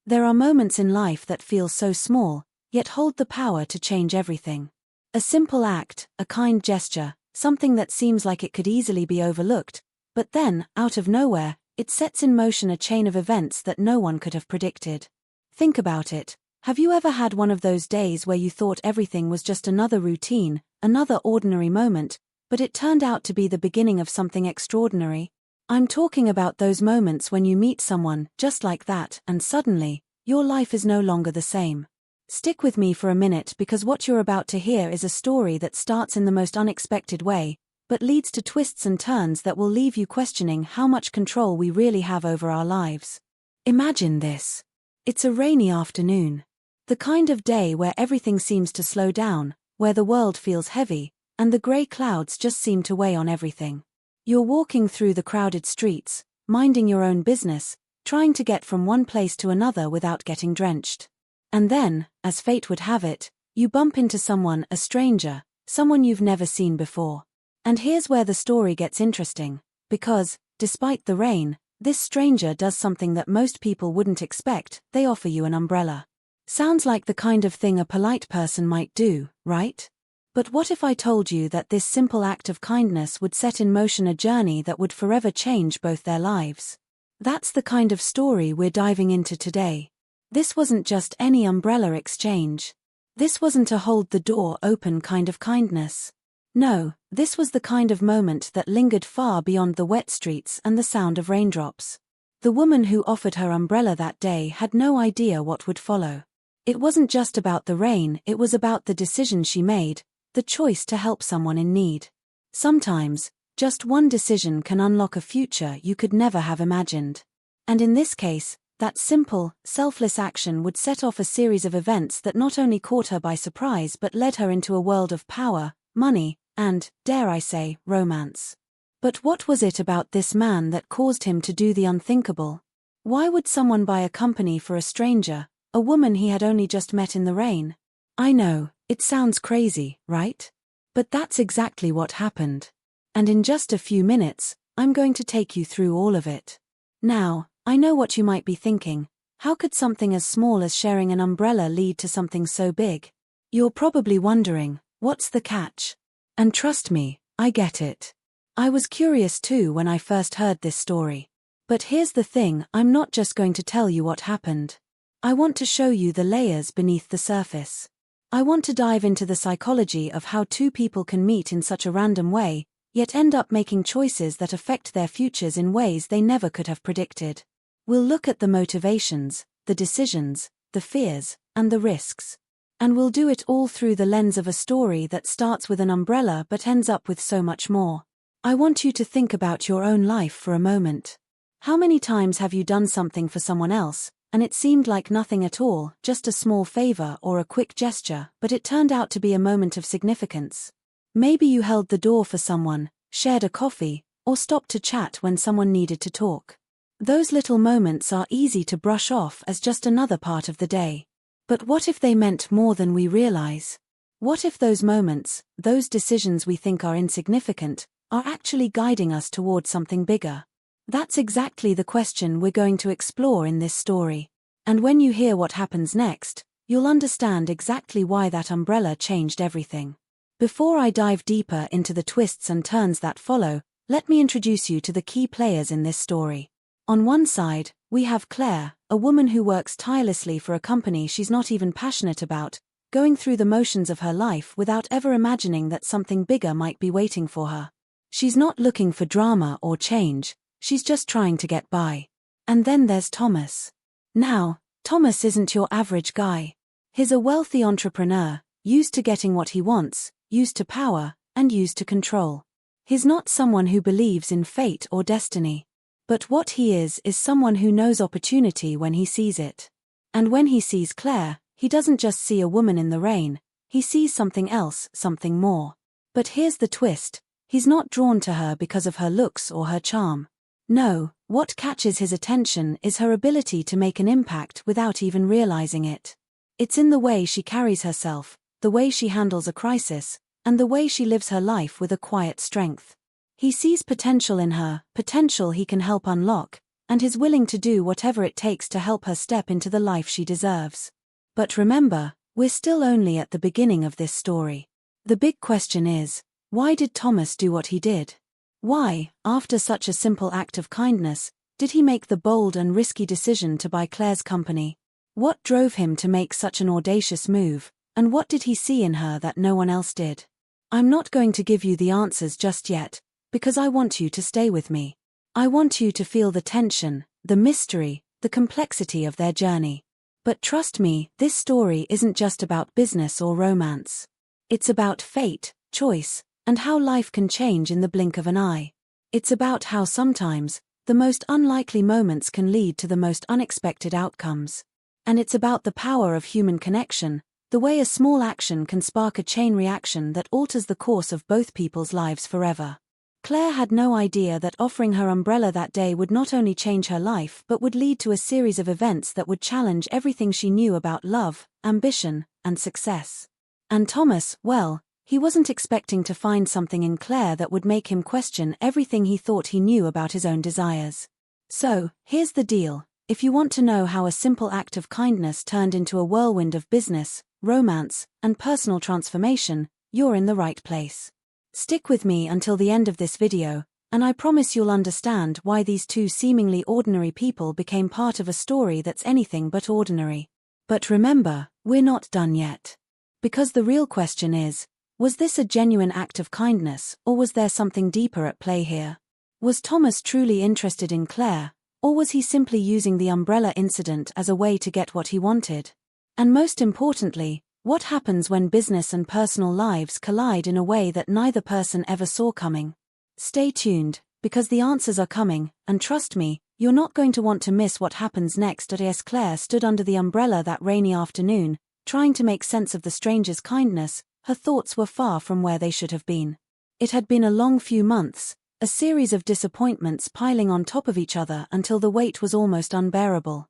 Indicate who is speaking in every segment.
Speaker 1: There are moments in life that feel so small, yet hold the power to change everything. A simple act, a kind gesture, something that seems like it could easily be overlooked, but then, out of nowhere, it sets in motion a chain of events that no one could have predicted. Think about it. Have you ever had one of those days where you thought everything was just another routine, another ordinary moment, but it turned out to be the beginning of something extraordinary? I'm talking about those moments when you meet someone, just like that, and suddenly, your life is no longer the same. Stick with me for a minute because what you're about to hear is a story that starts in the most unexpected way, but leads to twists and turns that will leave you questioning how much control we really have over our lives. Imagine this. It's a rainy afternoon. The kind of day where everything seems to slow down, where the world feels heavy, and the grey clouds just seem to weigh on everything. You're walking through the crowded streets, minding your own business, trying to get from one place to another without getting drenched. And then, as fate would have it, you bump into someone, a stranger, someone you've never seen before. And here's where the story gets interesting, because, despite the rain, this stranger does something that most people wouldn't expect. They offer you an umbrella. Sounds like the kind of thing a polite person might do, right? But what if I told you that this simple act of kindness would set in motion a journey that would forever change both their lives? That's the kind of story we're diving into today. This wasn't just any umbrella exchange. This wasn't a hold the door open kind of kindness. No, this was the kind of moment that lingered far beyond the wet streets and the sound of raindrops. The woman who offered her umbrella that day had no idea what would follow. It wasn't just about the rain, it was about the decision she made, the choice to help someone in need. Sometimes, just one decision can unlock a future you could never have imagined. And in this case, that simple, selfless action would set off a series of events that not only caught her by surprise but led her into a world of power, money, and, dare I say, romance. But what was it about this man that caused him to do the unthinkable? Why would someone buy a company for a stranger, a woman he had only just met in the rain? I know, it sounds crazy, right? But that's exactly what happened. And in just a few minutes, I'm going to take you through all of it. Now, I know what you might be thinking. How could something as small as sharing an umbrella lead to something so big? You're probably wondering, what's the catch? And trust me, I get it. I was curious too when I first heard this story. But here's the thing, I'm not just going to tell you what happened. I want to show you the layers beneath the surface. I want to dive into the psychology of how two people can meet in such a random way, yet end up making choices that affect their futures in ways they never could have predicted. We'll look at the motivations, the decisions, the fears, and the risks. And we'll do it all through the lens of a story that starts with an umbrella but ends up with so much more. I want you to think about your own life for a moment. How many times have you done something for someone else, and it seemed like nothing at all, just a small favor or a quick gesture, but it turned out to be a moment of significance? Maybe you held the door for someone, shared a coffee, or stopped to chat when someone needed to talk. Those little moments are easy to brush off as just another part of the day. But what if they meant more than we realize? What if those moments, those decisions we think are insignificant, are actually guiding us toward something bigger? That's exactly the question we're going to explore in this story. And when you hear what happens next, you'll understand exactly why that umbrella changed everything. Before I dive deeper into the twists and turns that follow, let me introduce you to the key players in this story. On one side, we have Claire, a woman who works tirelessly for a company she's not even passionate about, going through the motions of her life without ever imagining that something bigger might be waiting for her. She's not looking for drama or change, she's just trying to get by. And then there's Thomas. Now, Thomas isn't your average guy. He's a wealthy entrepreneur, used to getting what he wants, used to power, and used to control. He's not someone who believes in fate or destiny. But what he is someone who knows opportunity when he sees it. And when he sees Claire, he doesn't just see a woman in the rain, he sees something else, something more. But here's the twist, he's not drawn to her because of her looks or her charm. No, what catches his attention is her ability to make an impact without even realizing it. It's in the way she carries herself, the way she handles a crisis, and the way she lives her life with a quiet strength. He sees potential in her, potential he can help unlock, and is willing to do whatever it takes to help her step into the life she deserves. But remember, we're still only at the beginning of this story. The big question is, why did Thomas do what he did? Why, after such a simple act of kindness, did he make the bold and risky decision to buy Claire's company? What drove him to make such an audacious move, and what did he see in her that no one else did? I'm not going to give you the answers just yet, because I want you to stay with me. I want you to feel the tension, the mystery, the complexity of their journey. But trust me, this story isn't just about business or romance. It's about fate, choice, and how life can change in the blink of an eye. It's about how sometimes, the most unlikely moments can lead to the most unexpected outcomes. And it's about the power of human connection, the way a small action can spark a chain reaction that alters the course of both people's lives forever. Claire had no idea that offering her umbrella that day would not only change her life but would lead to a series of events that would challenge everything she knew about love, ambition, and success. And Thomas, well, he wasn't expecting to find something in Claire that would make him question everything he thought he knew about his own desires. So, here's the deal. If you want to know how a simple act of kindness turned into a whirlwind of business, romance, and personal transformation, you're in the right place. Stick with me until the end of this video, and I promise you'll understand why these two seemingly ordinary people became part of a story that's anything but ordinary. But remember, we're not done yet. Because the real question is, was this a genuine act of kindness, or was there something deeper at play here? Was Thomas truly interested in Claire, or was he simply using the umbrella incident as a way to get what he wanted? And most importantly, what happens when business and personal lives collide in a way that neither person ever saw coming? Stay tuned, because the answers are coming, and trust me, you're not going to want to miss what happens next. As Claire stood under the umbrella that rainy afternoon, trying to make sense of the stranger's kindness, her thoughts were far from where they should have been. It had been a long few months, a series of disappointments piling on top of each other until the weight was almost unbearable.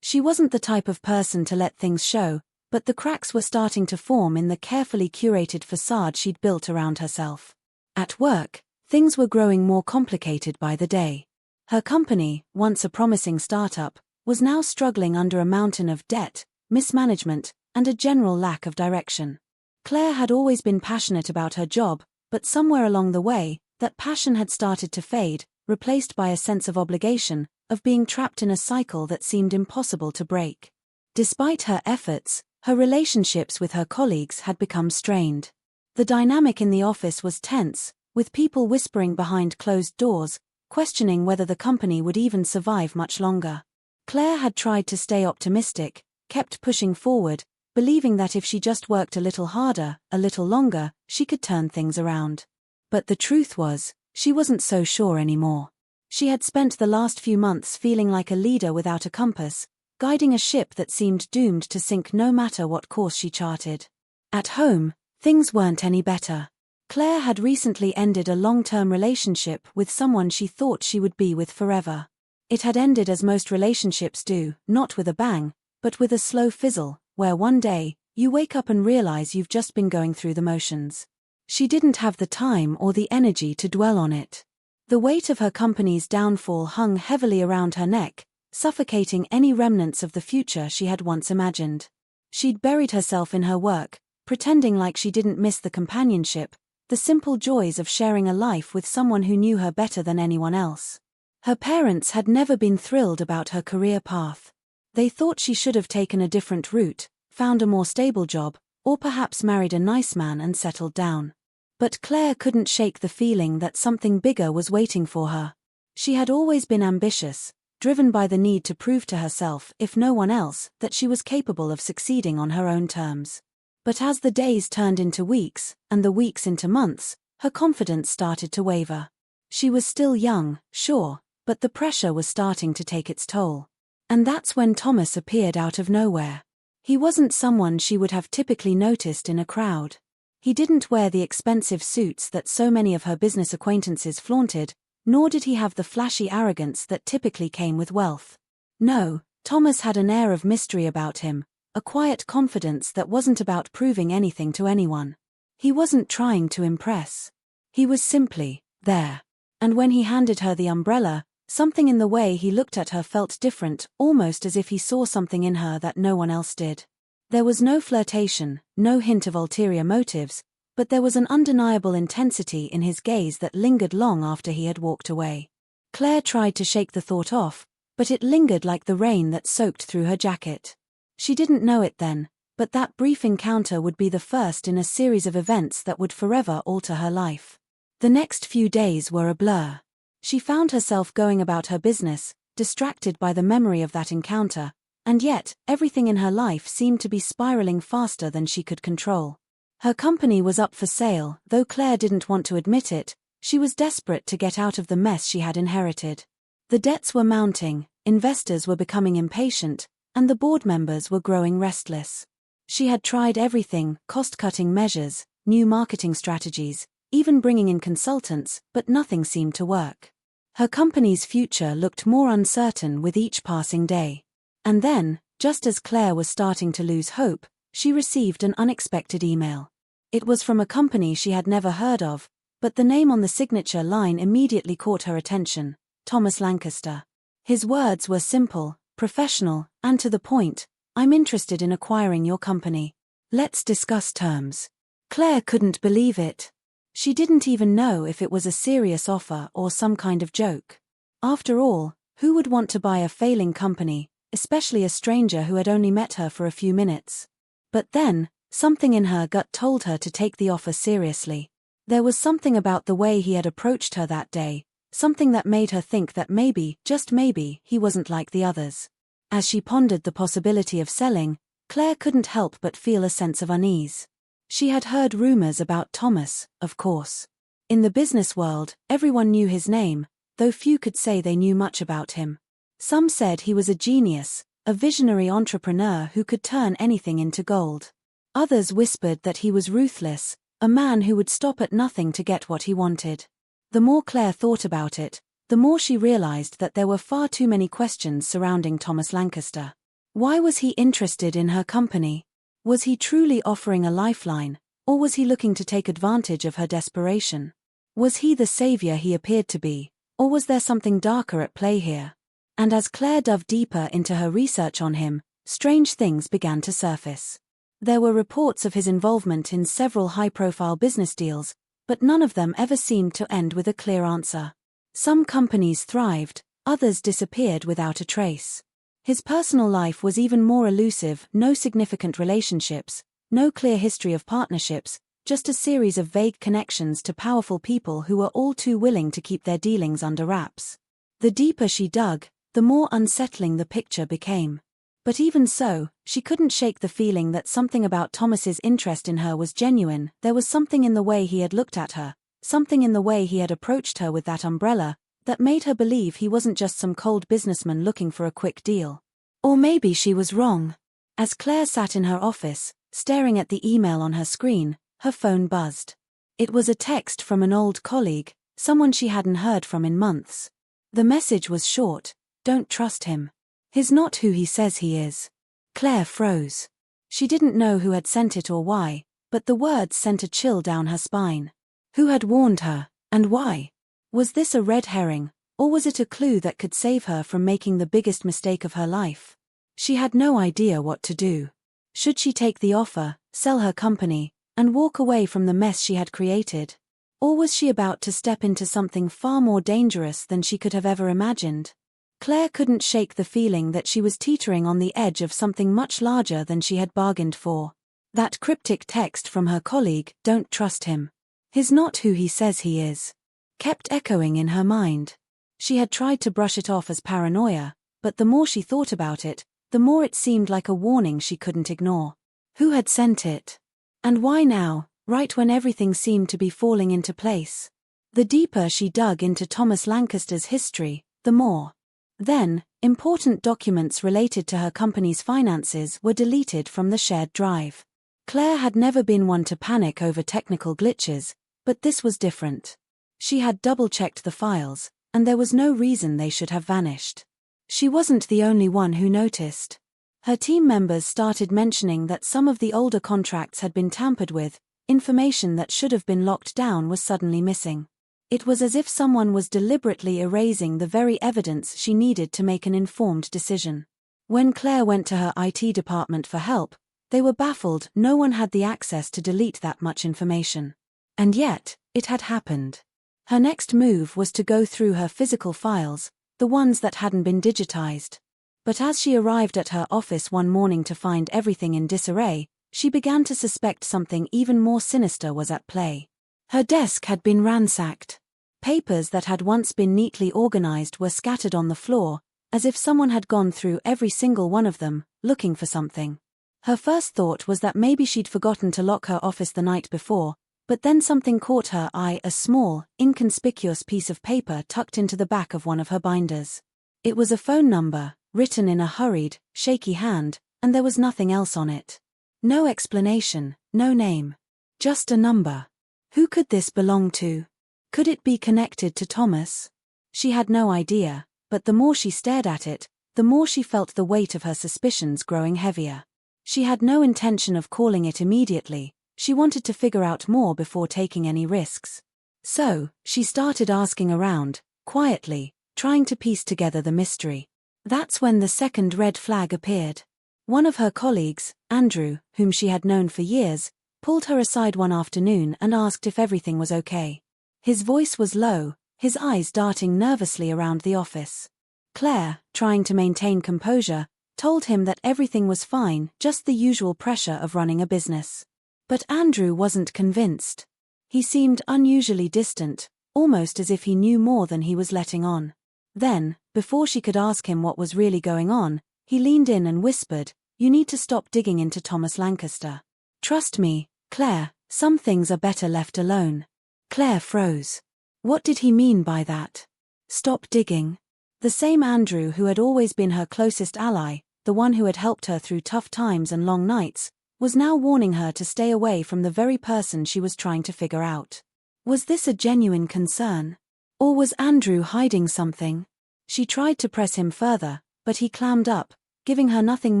Speaker 1: She wasn't the type of person to let things show, but the cracks were starting to form in the carefully curated facade she'd built around herself. At work, things were growing more complicated by the day. Her company, once a promising startup, was now struggling under a mountain of debt, mismanagement, and a general lack of direction. Claire had always been passionate about her job, but somewhere along the way, that passion had started to fade, replaced by a sense of obligation, of being trapped in a cycle that seemed impossible to break. Despite her efforts, her relationships with her colleagues had become strained. The dynamic in the office was tense, with people whispering behind closed doors, questioning whether the company would even survive much longer. Claire had tried to stay optimistic, kept pushing forward, believing that if she just worked a little harder, a little longer, she could turn things around. But the truth was, she wasn't so sure anymore. She had spent the last few months feeling like a leader without a compass, guiding a ship that seemed doomed to sink no matter what course she charted. At home, things weren't any better. Claire had recently ended a long-term relationship with someone she thought she would be with forever. It had ended as most relationships do, not with a bang, but with a slow fizzle, where one day, you wake up and realize you've just been going through the motions. She didn't have the time or the energy to dwell on it. The weight of her company's downfall hung heavily around her neck, suffocating any remnants of the future she had once imagined. She'd buried herself in her work, pretending like she didn't miss the companionship, the simple joys of sharing a life with someone who knew her better than anyone else. Her parents had never been thrilled about her career path. They thought she should have taken a different route, found a more stable job, or perhaps married a nice man and settled down. But Claire couldn't shake the feeling that something bigger was waiting for her. She had always been ambitious, driven by the need to prove to herself, if no one else, that she was capable of succeeding on her own terms. But as the days turned into weeks, and the weeks into months, her confidence started to waver. She was still young, sure, but the pressure was starting to take its toll. And that's when Thomas appeared out of nowhere. He wasn't someone she would have typically noticed in a crowd. He didn't wear the expensive suits that so many of her business acquaintances flaunted, nor did he have the flashy arrogance that typically came with wealth. No, Thomas had an air of mystery about him, a quiet confidence that wasn't about proving anything to anyone. He wasn't trying to impress. He was simply there. And when he handed her the umbrella, Something in the way he looked at her felt different, almost as if he saw something in her that no one else did. There was no flirtation, no hint of ulterior motives, but there was an undeniable intensity in his gaze that lingered long after he had walked away. Claire tried to shake the thought off, but it lingered like the rain that soaked through her jacket. She didn't know it then, but that brief encounter would be the first in a series of events that would forever alter her life. The next few days were a blur. She found herself going about her business, distracted by the memory of that encounter, and yet, everything in her life seemed to be spiraling faster than she could control. Her company was up for sale, though Claire didn't want to admit it. She was desperate to get out of the mess she had inherited. The debts were mounting, investors were becoming impatient, and the board members were growing restless. She had tried everything, cost-cutting measures, new marketing strategies, even bringing in consultants, but nothing seemed to work. Her company's future looked more uncertain with each passing day. And then, just as Claire was starting to lose hope, she received an unexpected email. It was from a company she had never heard of, but the name on the signature line immediately caught her attention: Thomas Lancaster. His words were simple, professional, and to the point: "I'm interested in acquiring your company. Let's discuss terms." Claire couldn't believe it. She didn't even know if it was a serious offer or some kind of joke. After all, who would want to buy a failing company, especially a stranger who had only met her for a few minutes? But then, something in her gut told her to take the offer seriously. There was something about the way he had approached her that day, something that made her think that maybe, just maybe, he wasn't like the others. As she pondered the possibility of selling, Claire couldn't help but feel a sense of unease. She had heard rumors about Thomas, of course. In the business world, everyone knew his name, though few could say they knew much about him. Some said he was a genius, a visionary entrepreneur who could turn anything into gold. Others whispered that he was ruthless, a man who would stop at nothing to get what he wanted. The more Claire thought about it, the more she realized that there were far too many questions surrounding Thomas Lancaster. Why was he interested in her company? Was he truly offering a lifeline, or was he looking to take advantage of her desperation? Was he the savior he appeared to be, or was there something darker at play here? And as Claire dove deeper into her research on him, strange things began to surface. There were reports of his involvement in several high-profile business deals, but none of them ever seemed to end with a clear answer. Some companies thrived, others disappeared without a trace. His personal life was even more elusive: no significant relationships, no clear history of partnerships, just a series of vague connections to powerful people who were all too willing to keep their dealings under wraps. The deeper she dug, the more unsettling the picture became. But even so, she couldn't shake the feeling that something about Thomas's interest in her was genuine. There was something in the way he had looked at her, something in the way he had approached her with that umbrella, that made her believe he wasn't just some cold businessman looking for a quick deal. Or maybe she was wrong. As Claire sat in her office, staring at the email on her screen, her phone buzzed. It was a text from an old colleague, someone she hadn't heard from in months. The message was short: "Don't trust him. He's not who he says he is." Claire froze. She didn't know who had sent it or why, but the words sent a chill down her spine. Who had warned her, and why? Was this a red herring, or was it a clue that could save her from making the biggest mistake of her life? She had no idea what to do. Should she take the offer, sell her company, and walk away from the mess she had created? Or was she about to step into something far more dangerous than she could have ever imagined? Claire couldn't shake the feeling that she was teetering on the edge of something much larger than she had bargained for. That cryptic text from her colleague, "Don't trust him. He's not who he says he is," kept echoing in her mind. She had tried to brush it off as paranoia, but the more she thought about it, the more it seemed like a warning she couldn't ignore. Who had sent it? And why now, right when everything seemed to be falling into place? The deeper she dug into Thomas Lancaster's history, the more. Then, important documents related to her company's finances were deleted from the shared drive. Claire had never been one to panic over technical glitches, but this was different. She had double-checked the files, and there was no reason they should have vanished. She wasn't the only one who noticed. Her team members started mentioning that some of the older contracts had been tampered with. Information that should have been locked down was suddenly missing. It was as if someone was deliberately erasing the very evidence she needed to make an informed decision. When Claire went to her IT department for help, they were baffled. No one had the access to delete that much information. And yet, it had happened. Her next move was to go through her physical files, the ones that hadn't been digitized. But as she arrived at her office one morning to find everything in disarray, she began to suspect something even more sinister was at play. Her desk had been ransacked. Papers that had once been neatly organized were scattered on the floor, as if someone had gone through every single one of them, looking for something. Her first thought was that maybe she'd forgotten to lock her office the night before, but then something caught her eye: a small, inconspicuous piece of paper tucked into the back of one of her binders. It was a phone number, written in a hurried, shaky hand, and there was nothing else on it. No explanation, no name. Just a number. Who could this belong to? Could it be connected to Thomas? She had no idea, but the more she stared at it, the more she felt the weight of her suspicions growing heavier. She had no intention of calling it immediately. She wanted to figure out more before taking any risks. So, she started asking around, quietly, trying to piece together the mystery. That's when the second red flag appeared. One of her colleagues, Andrew, whom she had known for years, pulled her aside one afternoon and asked if everything was okay. His voice was low, his eyes darting nervously around the office. Claire, trying to maintain composure, told him that everything was fine, just the usual pressure of running a business. But Andrew wasn't convinced. He seemed unusually distant, almost as if he knew more than he was letting on. Then, before she could ask him what was really going on, he leaned in and whispered, "You need to stop digging into Thomas Lancaster. Trust me, Claire, some things are better left alone." Claire froze. What did he mean by that? Stop digging? The same Andrew who had always been her closest ally, the one who had helped her through tough times and long nights, was now warning her to stay away from the very person she was trying to figure out. Was this a genuine concern? Or was Andrew hiding something? She tried to press him further, but he clammed up, giving her nothing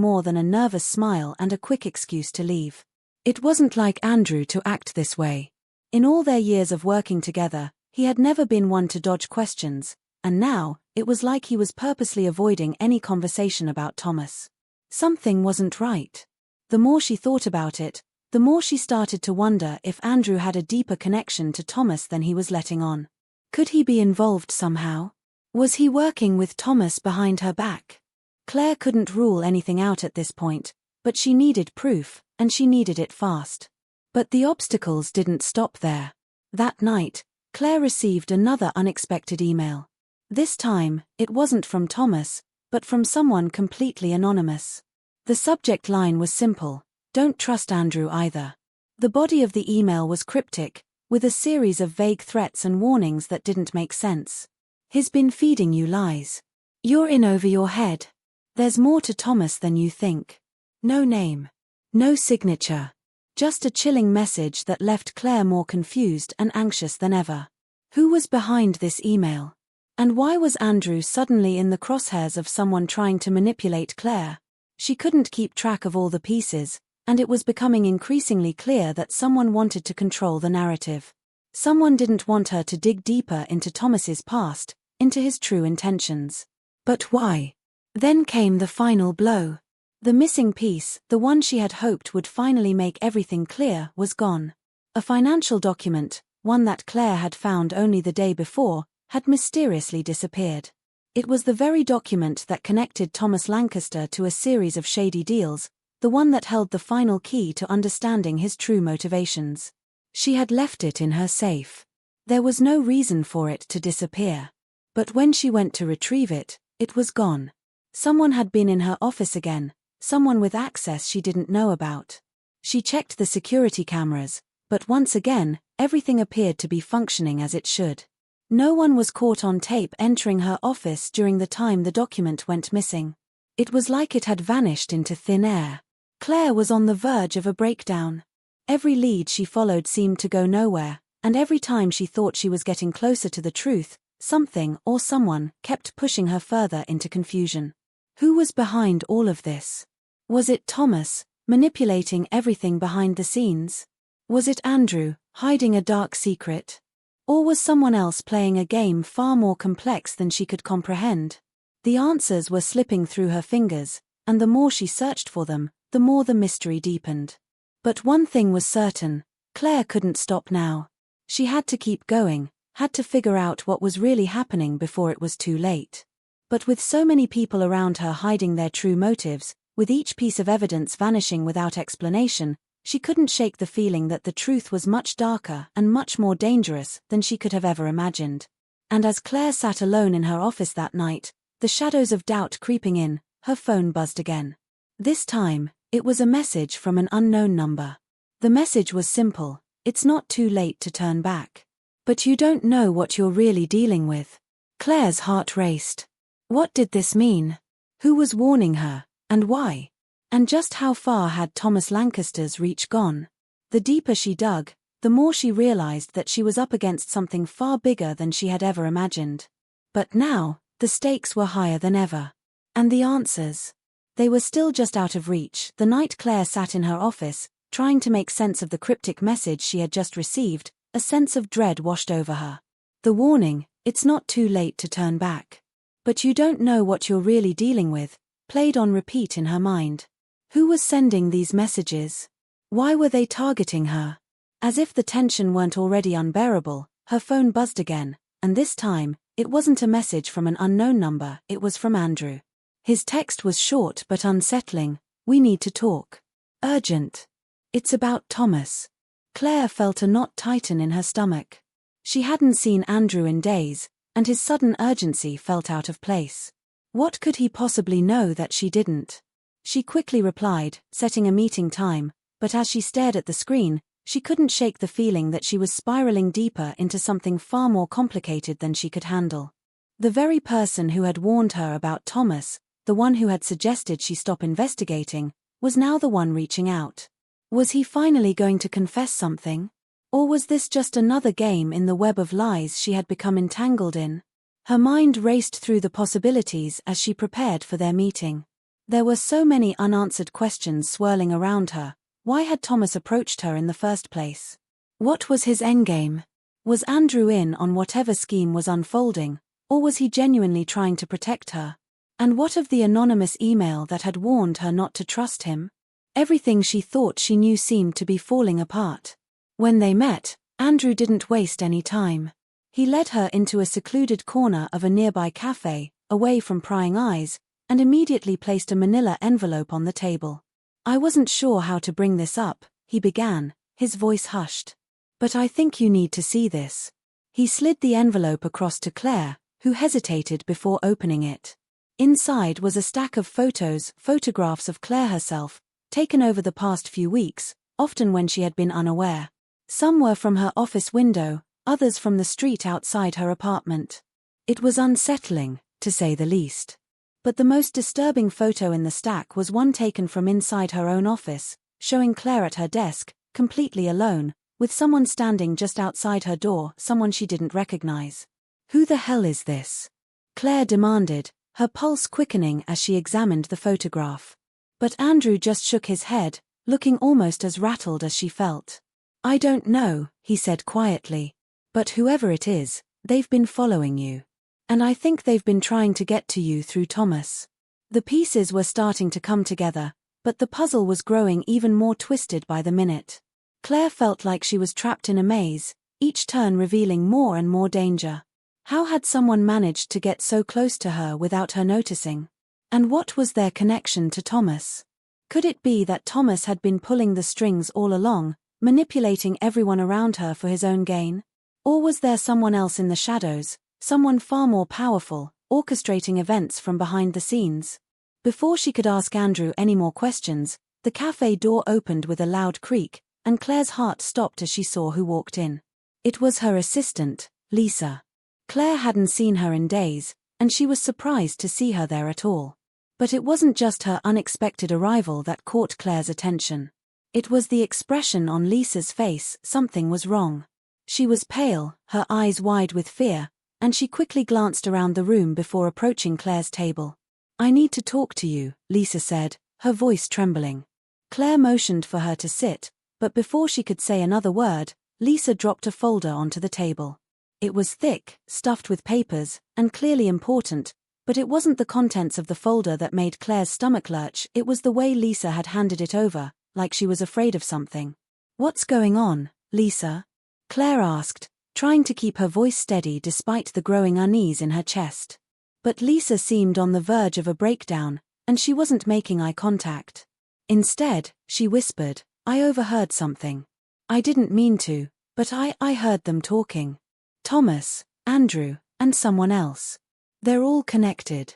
Speaker 1: more than a nervous smile and a quick excuse to leave. It wasn't like Andrew to act this way. In all their years of working together, he had never been one to dodge questions, and now, it was like he was purposely avoiding any conversation about Thomas. Something wasn't right. The more she thought about it, the more she started to wonder if Andrew had a deeper connection to Thomas than he was letting on. Could he be involved somehow? Was he working with Thomas behind her back? Claire couldn't rule anything out at this point, but she needed proof, and she needed it fast. But the obstacles didn't stop there. That night, Claire received another unexpected email. This time, it wasn't from Thomas, but from someone completely anonymous. The subject line was simple: "Don't trust Andrew either." The body of the email was cryptic, with a series of vague threats and warnings that didn't make sense. "He's been feeding you lies. You're in over your head. There's more to Thomas than you think." No name. No signature. Just a chilling message that left Claire more confused and anxious than ever. Who was behind this email? And why was Andrew suddenly in the crosshairs of someone trying to manipulate Claire? She couldn't keep track of all the pieces, and it was becoming increasingly clear that someone wanted to control the narrative. Someone didn't want her to dig deeper into Thomas's past, into his true intentions. But why? Then came the final blow. The missing piece, the one she had hoped would finally make everything clear, was gone. A financial document, one that Claire had found only the day before, had mysteriously disappeared. It was the very document that connected Thomas Lancaster to a series of shady deals, the one that held the final key to understanding his true motivations. She had left it in her safe. There was no reason for it to disappear. But when she went to retrieve it, it was gone. Someone had been in her office again, someone with access she didn't know about. She checked the security cameras, but once again, everything appeared to be functioning as it should. No one was caught on tape entering her office during the time the document went missing. It was like it had vanished into thin air. Claire was on the verge of a breakdown. Every lead she followed seemed to go nowhere, and every time she thought she was getting closer to the truth, something or someone kept pushing her further into confusion. Who was behind all of this? Was it Thomas, manipulating everything behind the scenes? Was it Andrew, hiding a dark secret? Or was someone else playing a game far more complex than she could comprehend? The answers were slipping through her fingers, and the more she searched for them, the more the mystery deepened. But one thing was certain: Claire couldn't stop now. She had to keep going, had to figure out what was really happening before it was too late. But with so many people around her hiding their true motives, with each piece of evidence vanishing without explanation, she couldn't shake the feeling that the truth was much darker and much more dangerous than she could have ever imagined. And as Claire sat alone in her office that night, the shadows of doubt creeping in, her phone buzzed again. This time, it was a message from an unknown number. The message was simple: "It's not too late to turn back. But you don't know what you're really dealing with." Claire's heart raced. What did this mean? Who was warning her, and why? And just how far had Thomas Lancaster's reach gone? The deeper she dug, the more she realized that she was up against something far bigger than she had ever imagined. But now, the stakes were higher than ever. And the answers? They were still just out of reach. The night Claire sat in her office, trying to make sense of the cryptic message she had just received, a sense of dread washed over her. The warning, "It's not too late to turn back. But you don't know what you're really dealing with," played on repeat in her mind. Who was sending these messages? Why were they targeting her? As if the tension weren't already unbearable, her phone buzzed again, and this time, it wasn't a message from an unknown number, it was from Andrew. His text was short but unsettling: "We need to talk. Urgent." "It's about Thomas." Claire felt a knot tighten in her stomach. She hadn't seen Andrew in days, and his sudden urgency felt out of place. What could he possibly know that she didn't? She quickly replied, setting a meeting time, but as she stared at the screen, she couldn't shake the feeling that she was spiraling deeper into something far more complicated than she could handle. The very person who had warned her about Thomas, the one who had suggested she stop investigating, was now the one reaching out. Was he finally going to confess something? Or was this just another game in the web of lies she had become entangled in? Her mind raced through the possibilities as she prepared for their meeting. There were so many unanswered questions swirling around her. Why had Thomas approached her in the first place? What was his endgame? Was Andrew in on whatever scheme was unfolding, or was he genuinely trying to protect her? And what of the anonymous email that had warned her not to trust him? Everything she thought she knew seemed to be falling apart. When they met, Andrew didn't waste any time. He led her into a secluded corner of a nearby cafe, away from prying eyes, and immediately placed a manila envelope on the table. "I wasn't sure how to bring this up," he began, his voice hushed. "But I think you need to see this." He slid the envelope across to Claire, who hesitated before opening it. Inside was a stack of photographs of Claire herself, taken over the past few weeks, often when she had been unaware. Some were from her office window, others from the street outside her apartment. It was unsettling, to say the least. But the most disturbing photo in the stack was one taken from inside her own office, showing Claire at her desk, completely alone, with someone standing just outside her door, someone she didn't recognize. "Who the hell is this?" Claire demanded, her pulse quickening as she examined the photograph. But Andrew just shook his head, looking almost as rattled as she felt. "I don't know," he said quietly. "But whoever it is, they've been following you. And I think they've been trying to get to you through Thomas." The pieces were starting to come together, but the puzzle was growing even more twisted by the minute. Claire felt like she was trapped in a maze, each turn revealing more and more danger. How had someone managed to get so close to her without her noticing? And what was their connection to Thomas? Could it be that Thomas had been pulling the strings all along, manipulating everyone around her for his own gain? Or was there someone else in the shadows, someone far more powerful, orchestrating events from behind the scenes? Before she could ask Andrew any more questions, the cafe door opened with a loud creak, and Claire's heart stopped as she saw who walked in. It was her assistant, Lisa. Claire hadn't seen her in days, and she was surprised to see her there at all. But it wasn't just her unexpected arrival that caught Claire's attention. It was the expression on Lisa's face. Something was wrong. She was pale, her eyes wide with fear, and she quickly glanced around the room before approaching Claire's table. "I need to talk to you," Lisa said, her voice trembling. Claire motioned for her to sit, but before she could say another word, Lisa dropped a folder onto the table. It was thick, stuffed with papers, and clearly important, but it wasn't the contents of the folder that made Claire's stomach lurch, it was the way Lisa had handed it over, like she was afraid of something. "What's going on, Lisa?" Claire asked, trying to keep her voice steady despite the growing unease in her chest. But Lisa seemed on the verge of a breakdown, and she wasn't making eye contact. Instead, she whispered, "I overheard something. I didn't mean to, but I heard them talking. Thomas, Andrew, and someone else. They're all connected.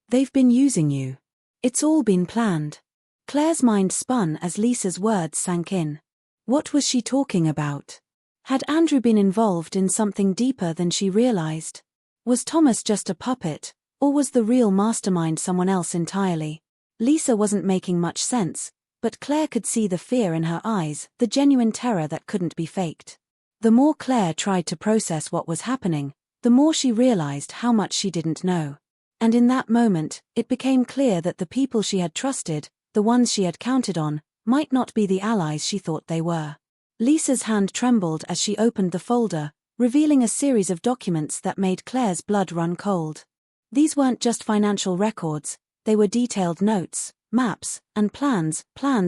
Speaker 1: They've been using you. It's all been planned." Claire's mind spun as Lisa's words sank in. What was she talking about? Had Andrew been involved in something deeper than she realized? Was Thomas just a puppet, or was the real mastermind someone else entirely? Lisa wasn't making much sense, but Claire could see the fear in her eyes, the genuine terror that couldn't be faked. The more Claire tried to process what was happening, the more she realized how much she didn't know. And in that moment, it became clear that the people she had trusted, the ones she had counted on, might not be the allies she thought they were. Lisa's hand trembled as she opened the folder, revealing a series of documents that made Claire's blood run cold. These weren't just financial records, they were detailed notes, maps, and plans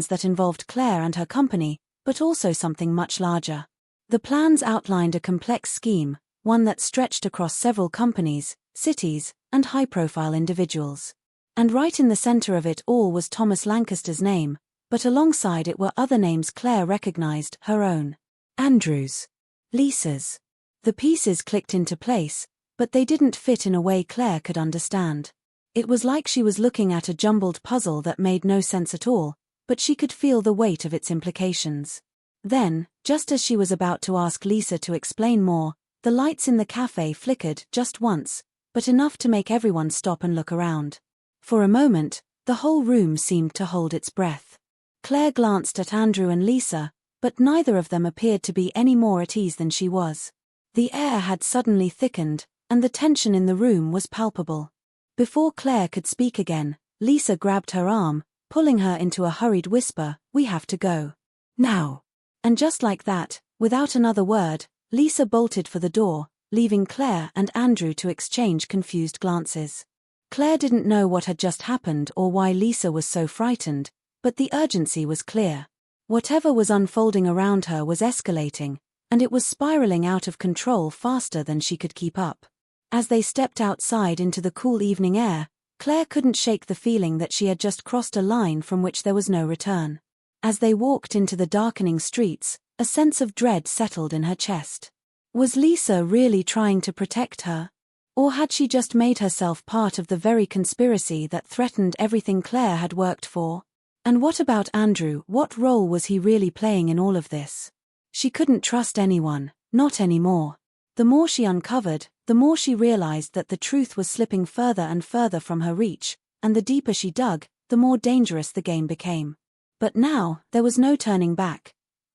Speaker 1: that involved Claire and her company, but also something much larger. The plans outlined a complex scheme, one that stretched across several companies, cities, and high-profile individuals. And right in the center of it all was Thomas Lancaster's name, but alongside it were other names Claire recognized, her own. Andrew's. Lisa's. The pieces clicked into place, but they didn't fit in a way Claire could understand. It was like she was looking at a jumbled puzzle that made no sense at all, but she could feel the weight of its implications. Then, just as she was about to ask Lisa to explain more, the lights in the cafe flickered just once, but enough to make everyone stop and look around. For a moment, the whole room seemed to hold its breath. Claire glanced at Andrew and Lisa, but neither of them appeared to be any more at ease than she was. The air had suddenly thickened, and the tension in the room was palpable. Before Claire could speak again, Lisa grabbed her arm, pulling her into a hurried whisper, "We have to go. Now." And just like that, without another word, Lisa bolted for the door, leaving Claire and Andrew to exchange confused glances. Claire didn't know what had just happened or why Lisa was so frightened, but the urgency was clear. Whatever was unfolding around her was escalating, and it was spiraling out of control faster than she could keep up. As they stepped outside into the cool evening air, Claire couldn't shake the feeling that she had just crossed a line from which there was no return. As they walked into the darkening streets, a sense of dread settled in her chest. Was Lisa really trying to protect her? Or had she just made herself part of the very conspiracy that threatened everything Claire had worked for? And what about Andrew? What role was he really playing in all of this? She couldn't trust anyone, not anymore. The more she uncovered, the more she realized that the truth was slipping further and further from her reach, and the deeper she dug, the more dangerous the game became. But now, there was no turning back.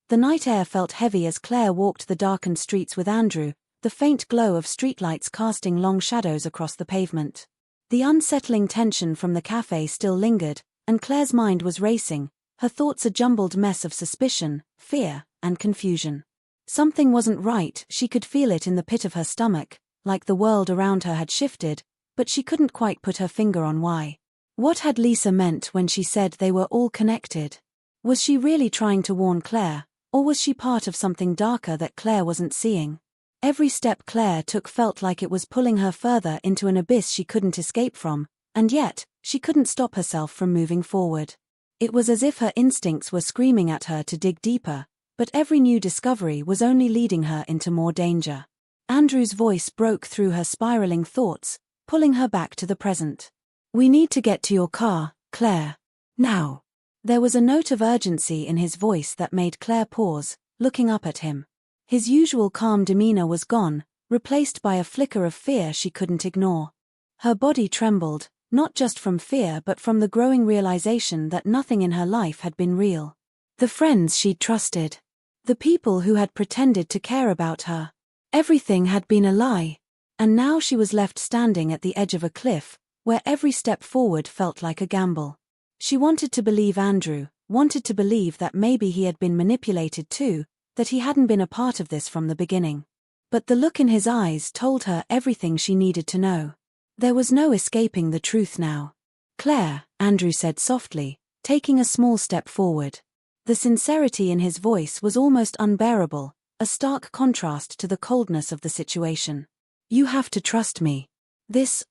Speaker 1: The night air felt heavy as Claire walked the darkened streets with Andrew, the faint glow of streetlights casting long shadows across the pavement. The unsettling tension from the cafe still lingered, and Claire's mind was racing, her thoughts a jumbled mess of suspicion, fear, and confusion. Something wasn't right, she could feel it in the pit of her stomach, like the world around her had shifted, but she couldn't quite put her finger on why. What had Lisa meant when she said they were all connected? Was she really trying to warn Claire, or was she part of something darker that Claire wasn't seeing? Every step Claire took felt like it was pulling her further into an abyss she couldn't escape from, and yet, she couldn't stop herself from moving forward. It was as if her instincts were screaming at her to dig deeper, but every new discovery was only leading her into more danger. Andrew's voice broke through her spiraling thoughts, pulling her back to the present. "We need to get to your car, Claire. Now." There was a note of urgency in his voice that made Claire pause, looking up at him. His usual calm demeanor was gone, replaced by a flicker of fear she couldn't ignore. Her body trembled, not just from fear but from the growing realization that nothing in her life had been real. The friends she'd trusted. The people who had pretended to care about her. Everything had been a lie. And now she was left standing at the edge of a cliff, where every step forward felt like a gamble. She wanted to believe Andrew, wanted to believe that maybe he had been manipulated too, that he hadn't been a part of this from the beginning. But the look in his eyes told her everything she needed to know. There was no escaping the truth now. "Claire," Andrew said softly, taking a small step forward. The sincerity in his voice was almost unbearable, a stark contrast to the coldness of the situation. "You have to trust me.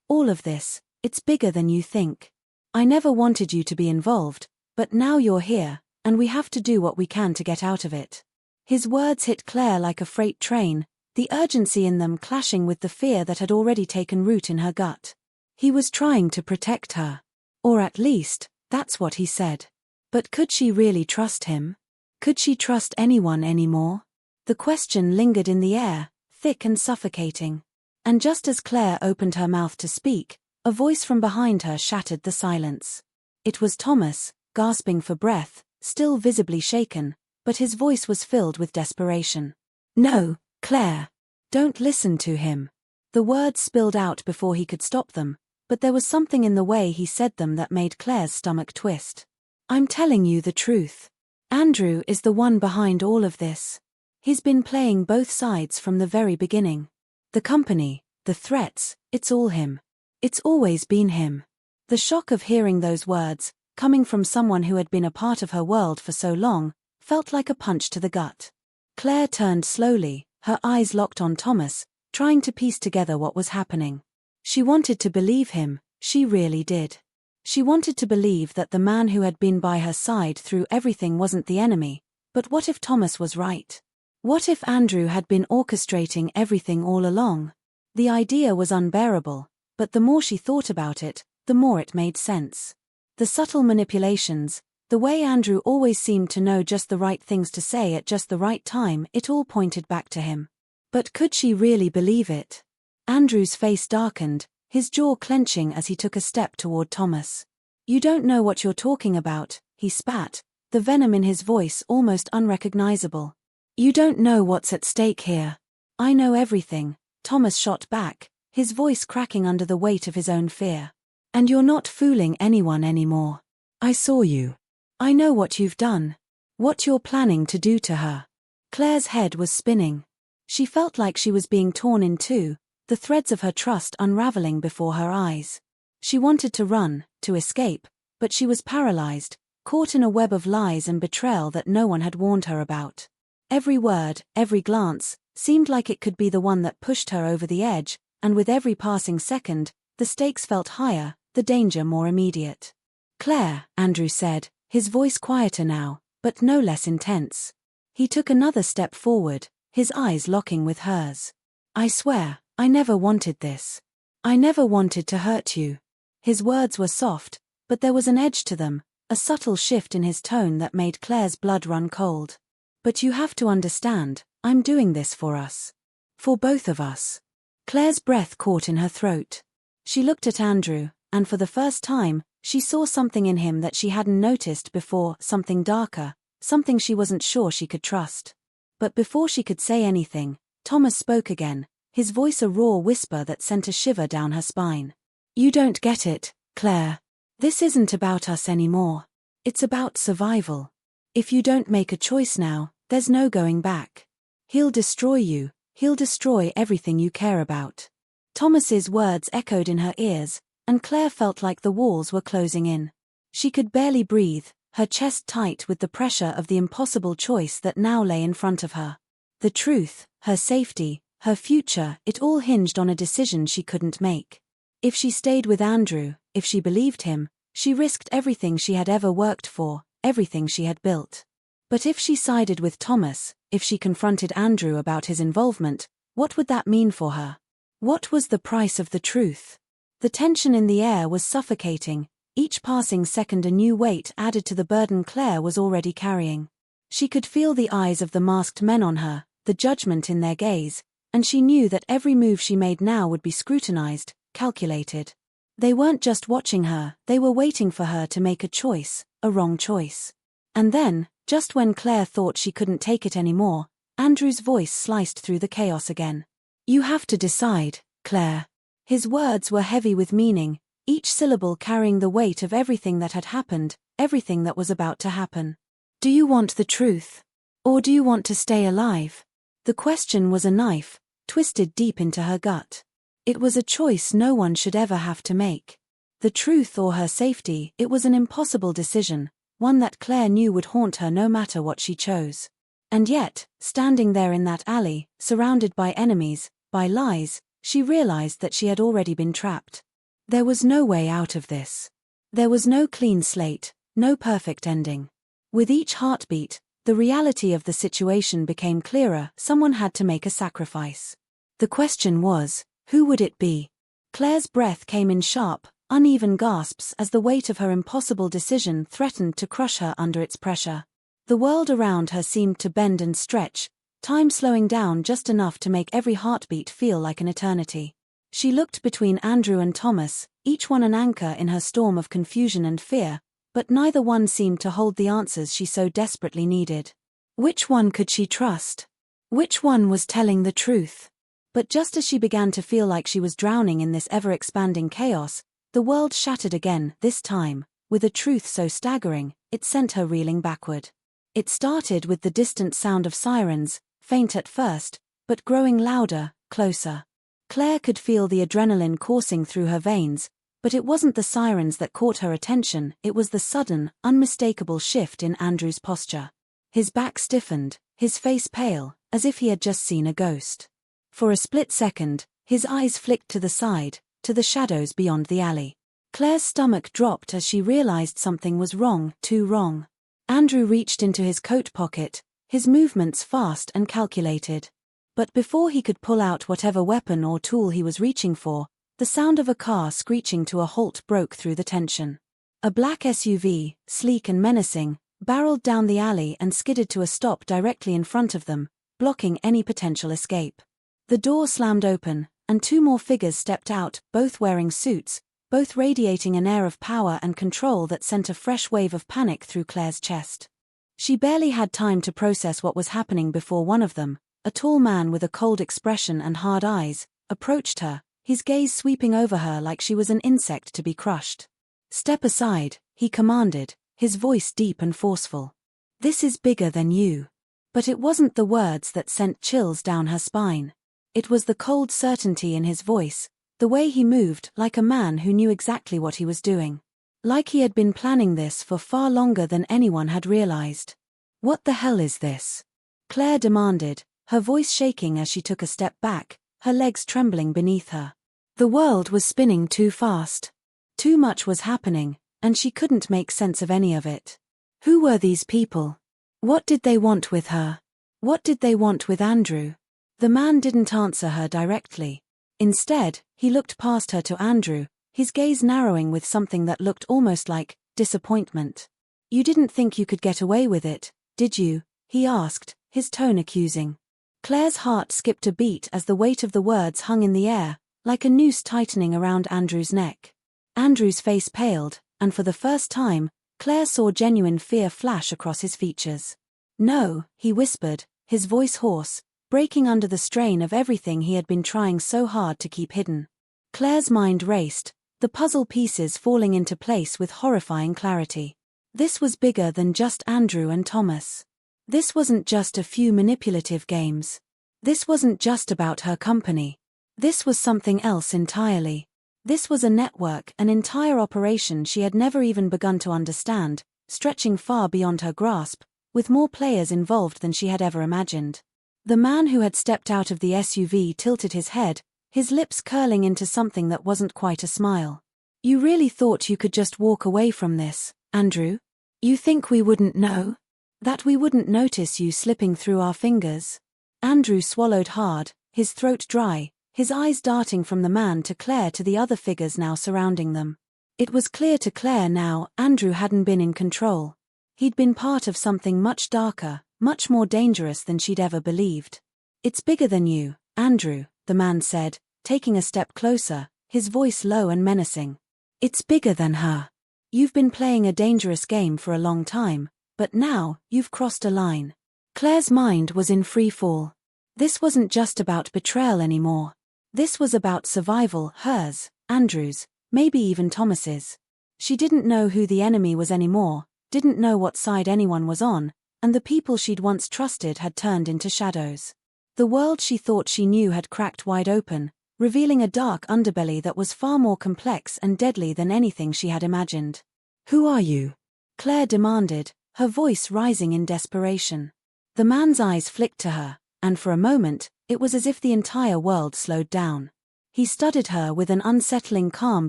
Speaker 1: All of this, it's bigger than you think. I never wanted you to be involved, but now you're here, and we have to do what we can to get out of it." His words hit Claire like a freight train, the urgency in them clashing with the fear that had already taken root in her gut. He was trying to protect her. Or at least, that's what he said. But could she really trust him? Could she trust anyone anymore? The question lingered in the air, thick and suffocating. And just as Claire opened her mouth to speak, a voice from behind her shattered the silence. It was Thomas, gasping for breath, still visibly shaken, but his voice was filled with desperation. "No, Claire. Don't listen to him." The words spilled out before he could stop them, but there was something in the way he said them that made Claire's stomach twist. "I'm telling you the truth. Andrew is the one behind all of this. He's been playing both sides from the very beginning. The company, the threats, it's all him. It's always been him." The shock of hearing those words, coming from someone who had been a part of her world for so long, felt like a punch to the gut. Claire turned slowly, her eyes locked on Thomas, trying to piece together what was happening. She wanted to believe him, she really did. She wanted to believe that the man who had been by her side through everything wasn't the enemy, but what if Thomas was right? What if Andrew had been orchestrating everything all along? The idea was unbearable, but the more she thought about it, the more it made sense. The subtle manipulations, the way Andrew always seemed to know just the right things to say at just the right time, it all pointed back to him. But could she really believe it? Andrew's face darkened, his jaw clenching as he took a step toward Thomas. "You don't know what you're talking about," he spat, the venom in his voice almost unrecognizable. "You don't know what's at stake here." "I know everything," Thomas shot back, his voice cracking under the weight of his own fear. "And you're not fooling anyone anymore. I saw you. I know what you've done. What you're planning to do to her." Claire's head was spinning. She felt like she was being torn in two, the threads of her trust unraveling before her eyes. She wanted to run, to escape, but she was paralyzed, caught in a web of lies and betrayal that no one had warned her about. Every word, every glance, seemed like it could be the one that pushed her over the edge, and with every passing second, the stakes felt higher, the danger more immediate. "Claire," Andrew said, his voice quieter now, but no less intense. He took another step forward, his eyes locking with hers. "I swear, I never wanted this. I never wanted to hurt you." His words were soft, but there was an edge to them, a subtle shift in his tone that made Claire's blood run cold. "But you have to understand, I'm doing this for us. For both of us." Claire's breath caught in her throat. She looked at Andrew, and for the first time, she saw something in him that she hadn't noticed before, something darker, something she wasn't sure she could trust. But before she could say anything, Thomas spoke again, his voice a raw whisper that sent a shiver down her spine. "You don't get it, Claire. This isn't about us anymore. It's about survival. If you don't make a choice now, there's no going back. He'll destroy you, he'll destroy everything you care about." Thomas's words echoed in her ears, and Claire felt like the walls were closing in. She could barely breathe, her chest tight with the pressure of the impossible choice that now lay in front of her. The truth, her safety, her future, it all hinged on a decision she couldn't make. If she stayed with Andrew, if she believed him, she risked everything she had ever worked for, everything she had built. But if she sided with Thomas, if she confronted Andrew about his involvement, what would that mean for her? What was the price of the truth? The tension in the air was suffocating, each passing second a new weight added to the burden Claire was already carrying. She could feel the eyes of the masked men on her, the judgment in their gaze, and she knew that every move she made now would be scrutinized, calculated. They weren't just watching her, they were waiting for her to make a choice, a wrong choice. And then, just when Claire thought she couldn't take it anymore, Andrew's voice sliced through the chaos again. "You have to decide, Claire." His words were heavy with meaning, each syllable carrying the weight of everything that had happened, everything that was about to happen. "Do you want the truth? Or do you want to stay alive?" The question was a knife, twisted deep into her gut. It was a choice no one should ever have to make. The truth or her safety, it was an impossible decision, one that Claire knew would haunt her no matter what she chose. And yet, standing there in that alley, surrounded by enemies, by lies, she realized that she had already been trapped. There was no way out of this. There was no clean slate, no perfect ending. With each heartbeat, the reality of the situation became clearer. Someone had to make a sacrifice. The question was, who would it be? Claire's breath came in sharp, uneven gasps as the weight of her impossible decision threatened to crush her under its pressure. The world around her seemed to bend and stretch, time slowing down just enough to make every heartbeat feel like an eternity. She looked between Andrew and Thomas, each one an anchor in her storm of confusion and fear, but neither one seemed to hold the answers she so desperately needed. Which one could she trust? Which one was telling the truth? But just as she began to feel like she was drowning in this ever-expanding chaos, the world shattered again, this time, with a truth so staggering, it sent her reeling backward. It started with the distant sound of sirens, faint at first, but growing louder, closer. Claire could feel the adrenaline coursing through her veins, but it wasn't the sirens that caught her attention, it was the sudden, unmistakable shift in Andrew's posture. His back stiffened, his face pale, as if he had just seen a ghost. For a split second, his eyes flicked to the side, to the shadows beyond the alley. Claire's stomach dropped as she realized something was wrong, too wrong. Andrew reached into his coat pocket, his movements fast and calculated. But before he could pull out whatever weapon or tool he was reaching for, the sound of a car screeching to a halt broke through the tension. A black SUV, sleek and menacing, barreled down the alley and skidded to a stop directly in front of them, blocking any potential escape. The door slammed open, and two more figures stepped out, both wearing suits, both radiating an air of power and control that sent a fresh wave of panic through Claire's chest. She barely had time to process what was happening before one of them, a tall man with a cold expression and hard eyes, approached her, his gaze sweeping over her like she was an insect to be crushed. "Step aside," he commanded, his voice deep and forceful. "This is bigger than you." But it wasn't the words that sent chills down her spine. It was the cold certainty in his voice, the way he moved, like a man who knew exactly what he was doing. Like he had been planning this for far longer than anyone had realized. "What the hell is this?" Claire demanded, her voice shaking as she took a step back, her legs trembling beneath her. The world was spinning too fast. Too much was happening, and she couldn't make sense of any of it. Who were these people? What did they want with her? What did they want with Andrew? The man didn't answer her directly. Instead, he looked past her to Andrew, his gaze narrowing with something that looked almost like disappointment. "You didn't think you could get away with it, did you?" he asked, his tone accusing. Claire's heart skipped a beat as the weight of the words hung in the air, like a noose tightening around Andrew's neck. Andrew's face paled, and for the first time, Claire saw genuine fear flash across his features. "No," he whispered, his voice hoarse, breaking under the strain of everything he had been trying so hard to keep hidden. Claire's mind raced, the puzzle pieces falling into place with horrifying clarity. This was bigger than just Andrew and Thomas. This wasn't just a few manipulative games. This wasn't just about her company. This was something else entirely. This was a network, an entire operation she had never even begun to understand, stretching far beyond her grasp, with more players involved than she had ever imagined. The man who had stepped out of the SUV tilted his head, his lips curling into something that wasn't quite a smile. "You really thought you could just walk away from this, Andrew? You think we wouldn't know? That we wouldn't notice you slipping through our fingers?" Andrew swallowed hard, his throat dry, his eyes darting from the man to Claire to the other figures now surrounding them. It was clear to Claire now, Andrew hadn't been in control. He'd been part of something much darker, much more dangerous than she'd ever believed. "It's bigger than you, Andrew," the man said, taking a step closer, his voice low and menacing. "It's bigger than her. You've been playing a dangerous game for a long time, but now, you've crossed a line." Claire's mind was in free fall. This wasn't just about betrayal anymore. This was about survival, hers, Andrew's, maybe even Thomas's. She didn't know who the enemy was anymore, didn't know what side anyone was on, and the people she'd once trusted had turned into shadows. The world she thought she knew had cracked wide open, revealing a dark underbelly that was far more complex and deadly than anything she had imagined. "Who are you?" Claire demanded, her voice rising in desperation. The man's eyes flicked to her, and for a moment, it was as if the entire world slowed down. He studied her with an unsettling calm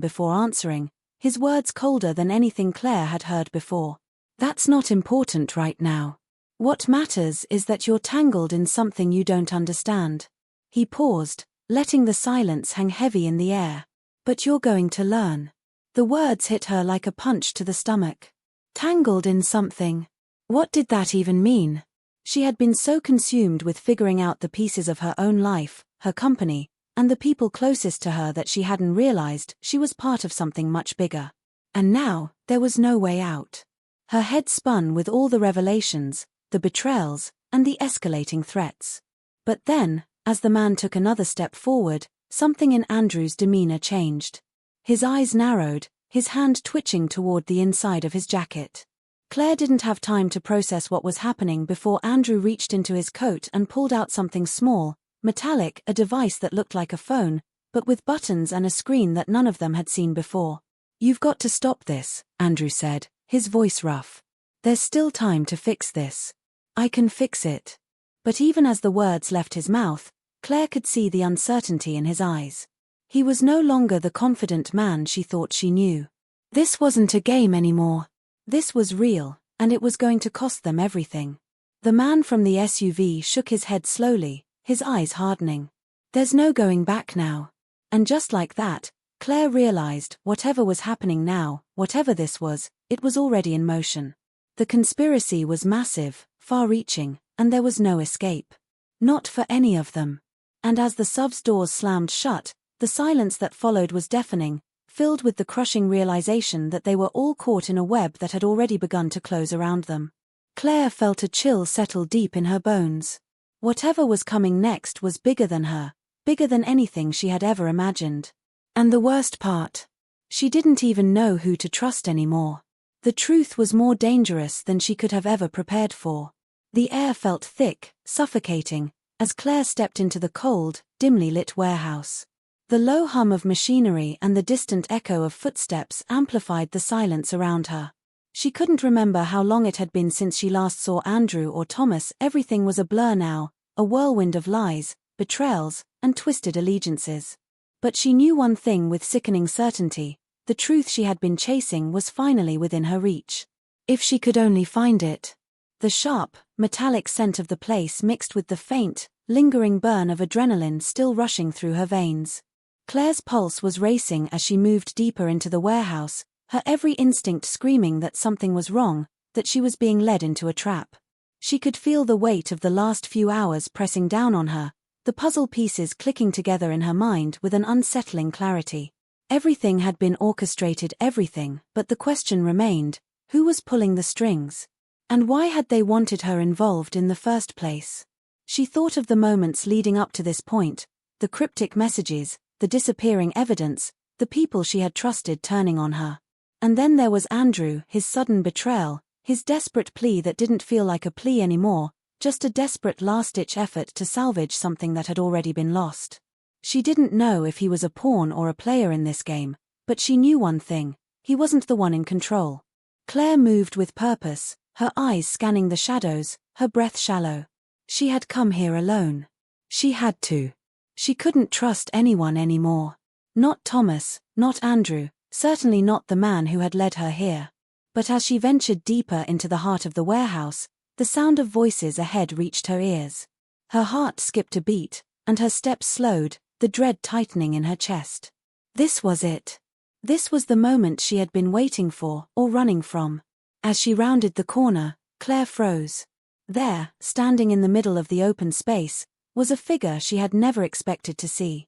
Speaker 1: before answering, his words colder than anything Claire had heard before. "That's not important right now. What matters is that you're tangled in something you don't understand." He paused, letting the silence hang heavy in the air. "But you're going to learn." The words hit her like a punch to the stomach. Tangled in something. What did that even mean? She had been so consumed with figuring out the pieces of her own life, her company, and the people closest to her that she hadn't realized she was part of something much bigger. And now, there was no way out. Her head spun with all the revelations, the betrayals, and the escalating threats. But then, as the man took another step forward, something in Andrew's demeanor changed. His eyes narrowed, his hand twitching toward the inside of his jacket. Claire didn't have time to process what was happening before Andrew reached into his coat and pulled out something small, metallic, a device that looked like a phone, but with buttons and a screen that none of them had seen before. "You've got to stop this," Andrew said, his voice rough. "There's still time to fix this. I can fix it." But even as the words left his mouth, Claire could see the uncertainty in his eyes. He was no longer the confident man she thought she knew. This wasn't a game anymore. This was real, and it was going to cost them everything. The man from the SUV shook his head slowly, his eyes hardening. "There's no going back now." And just like that, Claire realized whatever was happening now, whatever this was, it was already in motion. The conspiracy was massive, far-reaching, and there was no escape. Not for any of them. And as the SUV's doors slammed shut, the silence that followed was deafening, filled with the crushing realization that they were all caught in a web that had already begun to close around them. Claire felt a chill settle deep in her bones. Whatever was coming next was bigger than her, bigger than anything she had ever imagined. And the worst part? She didn't even know who to trust anymore. The truth was more dangerous than she could have ever prepared for. The air felt thick, suffocating, as Claire stepped into the cold, dimly lit warehouse. The low hum of machinery and the distant echo of footsteps amplified the silence around her. She couldn't remember how long it had been since she last saw Andrew or Thomas. Everything was a blur now, a whirlwind of lies, betrayals, and twisted allegiances. But she knew one thing with sickening certainty: the truth she had been chasing was finally within her reach. If she could only find it. The sharp, metallic scent of the place mixed with the faint, lingering burn of adrenaline still rushing through her veins. Claire's pulse was racing as she moved deeper into the warehouse, her every instinct screaming that something was wrong, that she was being led into a trap. She could feel the weight of the last few hours pressing down on her, the puzzle pieces clicking together in her mind with an unsettling clarity. Everything had been orchestrated, everything, but the question remained: who was pulling the strings? And why had they wanted her involved in the first place? She thought of the moments leading up to this point, the cryptic messages, the disappearing evidence, the people she had trusted turning on her. And then there was Andrew, his sudden betrayal, his desperate plea that didn't feel like a plea anymore, just a desperate last-ditch effort to salvage something that had already been lost. She didn't know if he was a pawn or a player in this game, but she knew one thing: he wasn't the one in control. Claire moved with purpose, her eyes scanning the shadows, her breath shallow. She had come here alone. She had to. She couldn't trust anyone anymore. Not Thomas, not Andrew, certainly not the man who had led her here. But as she ventured deeper into the heart of the warehouse, the sound of voices ahead reached her ears. Her heart skipped a beat, and her steps slowed, the dread tightening in her chest. This was it. This was the moment she had been waiting for, or running from. As she rounded the corner, Claire froze. There, standing in the middle of the open space, was a figure she had never expected to see.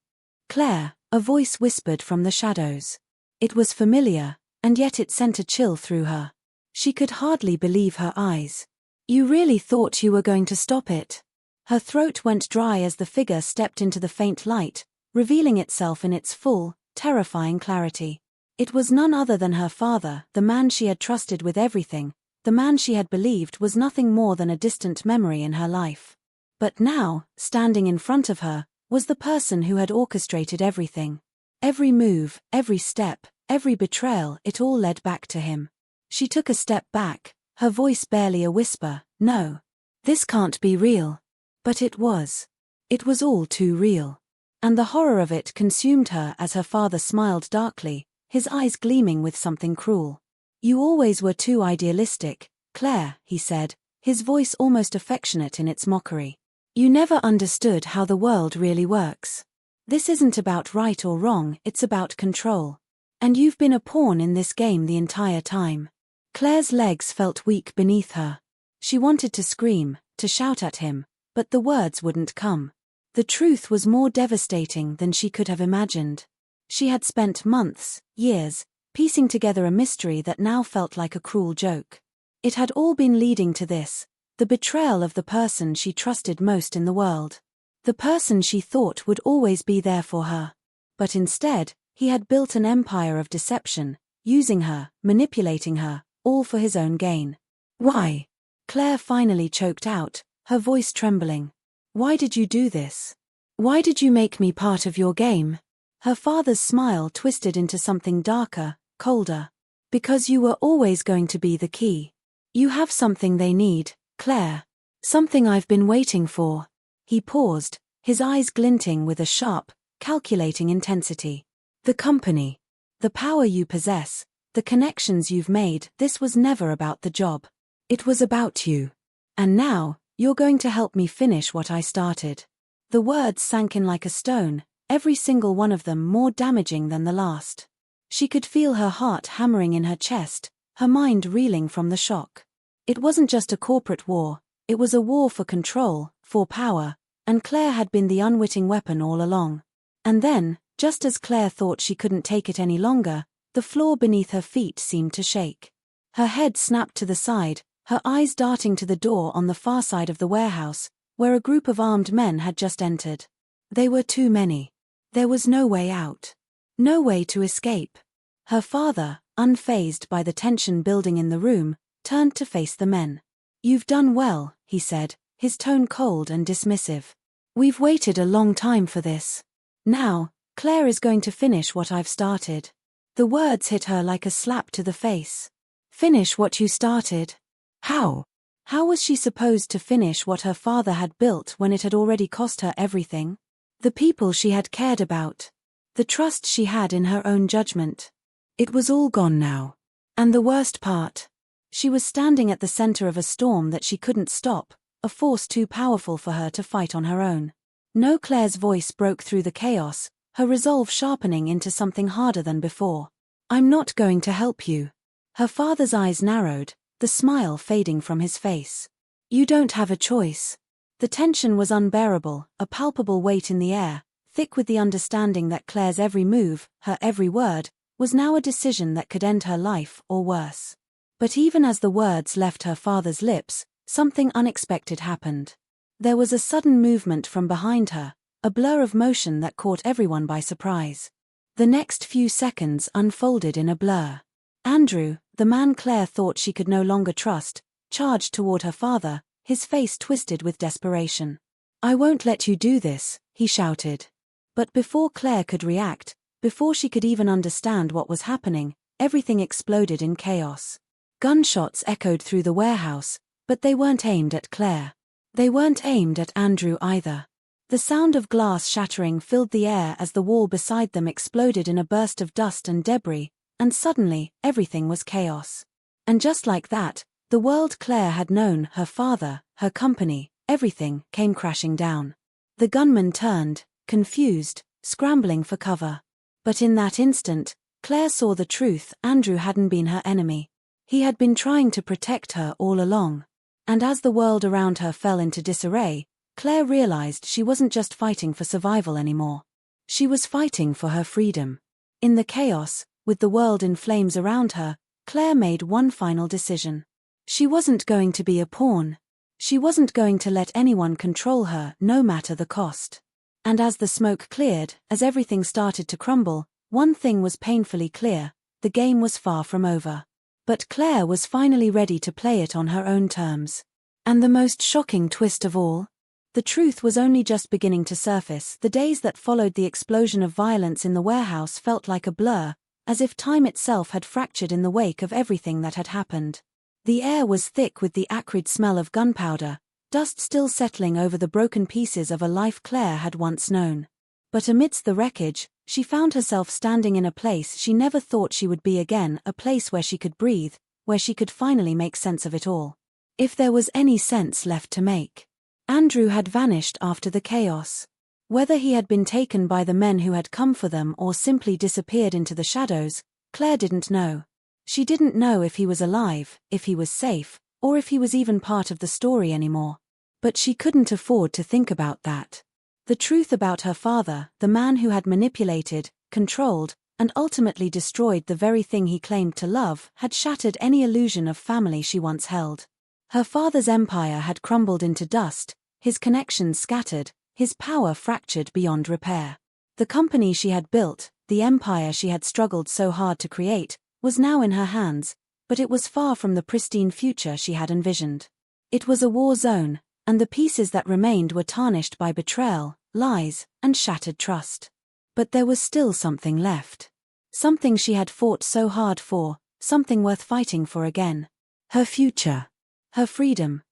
Speaker 1: "Claire," a voice whispered from the shadows. It was familiar, and yet it sent a chill through her. She could hardly believe her eyes. "You really thought you were going to stop it?" Her throat went dry as the figure stepped into the faint light, revealing itself in its full, terrifying clarity. It was none other than her father, the man she had trusted with everything, the man she had believed was nothing more than a distant memory in her life. But now, standing in front of her, was the person who had orchestrated everything. Every move, every step, every betrayal, it all led back to him. She took a step back, her voice barely a whisper. No. This can't be real. But it was. It was all too real. And the horror of it consumed her as her father smiled darkly, his eyes gleaming with something cruel. You always were too idealistic, Claire, he said, his voice almost affectionate in its mockery. You never understood how the world really works. This isn't about right or wrong, it's about control. And you've been a pawn in this game the entire time. Claire's legs felt weak beneath her. She wanted to scream, to shout at him, but the words wouldn't come. The truth was more devastating than she could have imagined. She had spent months, years, piecing together a mystery that now felt like a cruel joke. It had all been leading to this, the betrayal of the person she trusted most in the world. The person she thought would always be there for her. But instead, he had built an empire of deception, using her, manipulating her, all for his own gain. Why? Claire finally choked out, her voice trembling. Why did you do this? Why did you make me part of your game? Her father's smile twisted into something darker, colder. Because you were always going to be the key. You have something they need, Claire. Something I've been waiting for. He paused, his eyes glinting with a sharp, calculating intensity. The company. The power you possess, the connections you've made, this was never about the job. It was about you. And now, you're going to help me finish what I started. The words sank in like a stone, every single one of them more damaging than the last. She could feel her heart hammering in her chest, her mind reeling from the shock. It wasn't just a corporate war, it was a war for control, for power, and Claire had been the unwitting weapon all along. And then, just as Claire thought she couldn't take it any longer, the floor beneath her feet seemed to shake. Her head snapped to the side, her eyes darting to the door on the far side of the warehouse, where a group of armed men had just entered. They were too many. There was no way out. No way to escape. Her father, unfazed by the tension building in the room, turned to face the men. You've done well, he said, his tone cold and dismissive. We've waited a long time for this. Now, Claire is going to finish what I've started. The words hit her like a slap to the face. Finish what you started? How? How was she supposed to finish what her father had built when it had already cost her everything? The people she had cared about. The trust she had in her own judgment. It was all gone now. And the worst part. She was standing at the center of a storm that she couldn't stop, a force too powerful for her to fight on her own. No, Claire's voice broke through the chaos, her resolve sharpening into something harder than before. I'm not going to help you. Her father's eyes narrowed, the smile fading from his face. You don't have a choice. The tension was unbearable, a palpable weight in the air, thick with the understanding that Claire's every move, her every word, was now a decision that could end her life or worse. But even as the words left her father's lips, something unexpected happened. There was a sudden movement from behind her, a blur of motion that caught everyone by surprise. The next few seconds unfolded in a blur. Andrew, the man Claire thought she could no longer trust, charged toward her father, his face twisted with desperation. I won't let you do this, he shouted. But before Claire could react, before she could even understand what was happening, everything exploded in chaos. Gunshots echoed through the warehouse, but they weren't aimed at Claire. They weren't aimed at Andrew either. The sound of glass shattering filled the air as the wall beside them exploded in a burst of dust and debris, and suddenly, everything was chaos. And just like that, the world Claire had known, her father, her company, everything came crashing down. The gunman turned, confused, scrambling for cover. But in that instant, Claire saw the truth. Andrew hadn't been her enemy. He had been trying to protect her all along. And as the world around her fell into disarray, Claire realized she wasn't just fighting for survival anymore. She was fighting for her freedom. In the chaos, with the world in flames around her, Claire made one final decision. She wasn't going to be a pawn. She wasn't going to let anyone control her, no matter the cost. And as the smoke cleared, as everything started to crumble, one thing was painfully clear: the game was far from over. But Claire was finally ready to play it on her own terms. And the most shocking twist of all? The truth was only just beginning to surface. The days that followed the explosion of violence in the warehouse felt like a blur, as if time itself had fractured in the wake of everything that had happened. The air was thick with the acrid smell of gunpowder, dust still settling over the broken pieces of a life Claire had once known. But amidst the wreckage, she found herself standing in a place she never thought she would be again, a place where she could breathe, where she could finally make sense of it all. If there was any sense left to make. Andrew had vanished after the chaos. Whether he had been taken by the men who had come for them or simply disappeared into the shadows, Claire didn't know. She didn't know if he was alive, if he was safe, or if he was even part of the story anymore. But she couldn't afford to think about that. The truth about her father, the man who had manipulated, controlled, and ultimately destroyed the very thing he claimed to love, had shattered any illusion of family she once held. Her father's empire had crumbled into dust, his connections scattered, his power fractured beyond repair. The company she had built, the empire she had struggled so hard to create, was now in her hands, but it was far from the pristine future she had envisioned. It was a war zone, and the pieces that remained were tarnished by betrayal, lies, and shattered trust. But there was still something left. Something she had fought so hard for, something worth fighting for again. Her future. Her freedom.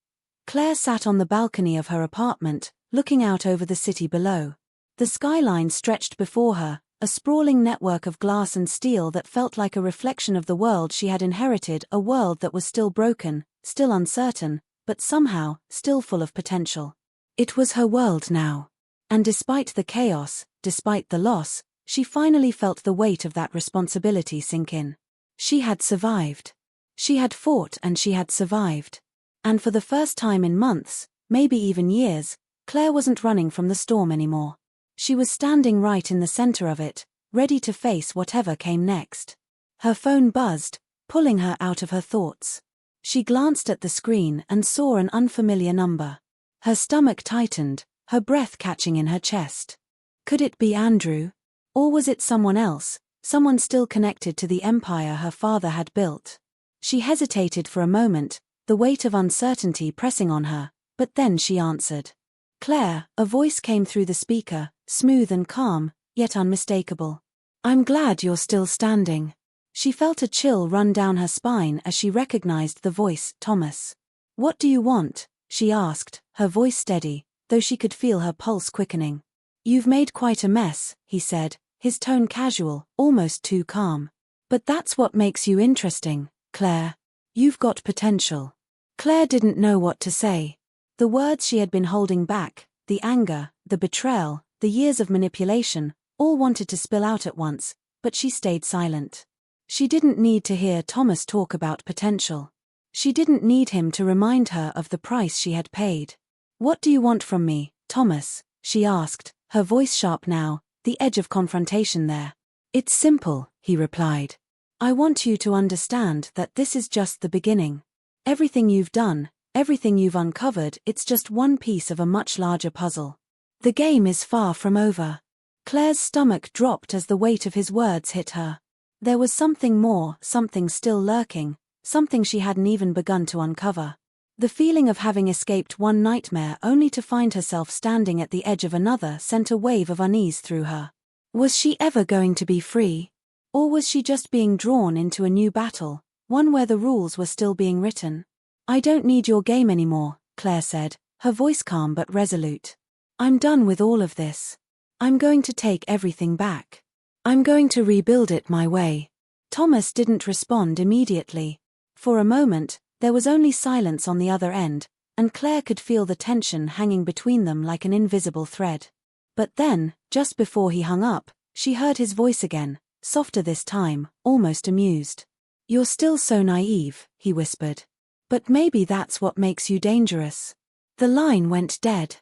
Speaker 1: Claire sat on the balcony of her apartment, looking out over the city below. The skyline stretched before her, a sprawling network of glass and steel that felt like a reflection of the world she had inherited, a world that was still broken, still uncertain, but somehow, still full of potential. It was her world now. And despite the chaos, despite the loss, she finally felt the weight of that responsibility sink in. She had survived. She had fought and she had survived. And for the first time in months, maybe even years, Claire wasn't running from the storm anymore. She was standing right in the center of it, ready to face whatever came next. Her phone buzzed, pulling her out of her thoughts. She glanced at the screen and saw an unfamiliar number. Her stomach tightened, her breath catching in her chest. Could it be Andrew? Or was it someone else, someone still connected to the empire her father had built? She hesitated for a moment, the weight of uncertainty pressing on her, but then she answered. Claire, a voice came through the speaker, smooth and calm, yet unmistakable. I'm glad you're still standing. She felt a chill run down her spine as she recognized the voice, Thomas. What do you want? She asked, her voice steady, though she could feel her pulse quickening. You've made quite a mess, he said, his tone casual, almost too calm. But that's what makes you interesting, Claire. You've got potential. Claire didn't know what to say. The words she had been holding back, the anger, the betrayal, the years of manipulation, all wanted to spill out at once, but she stayed silent. She didn't need to hear Thomas talk about potential. She didn't need him to remind her of the price she had paid. What do you want from me, Thomas? She asked, her voice sharp now, the edge of confrontation there. It's simple, he replied. I want you to understand that this is just the beginning. Everything you've done, everything you've uncovered, it's just one piece of a much larger puzzle. The game is far from over. Claire's stomach dropped as the weight of his words hit her. There was something more, something still lurking, something she hadn't even begun to uncover. The feeling of having escaped one nightmare only to find herself standing at the edge of another sent a wave of unease through her. Was she ever going to be free? Or was she just being drawn into a new battle, one where the rules were still being written? I don't need your game anymore, Claire said, her voice calm but resolute. I'm done with all of this. I'm going to take everything back. I'm going to rebuild it my way. Thomas didn't respond immediately. For a moment, there was only silence on the other end, and Claire could feel the tension hanging between them like an invisible thread. But then, just before he hung up, she heard his voice again, softer this time, almost amused. You're still so naive, he whispered. But maybe that's what makes you dangerous. The line went dead.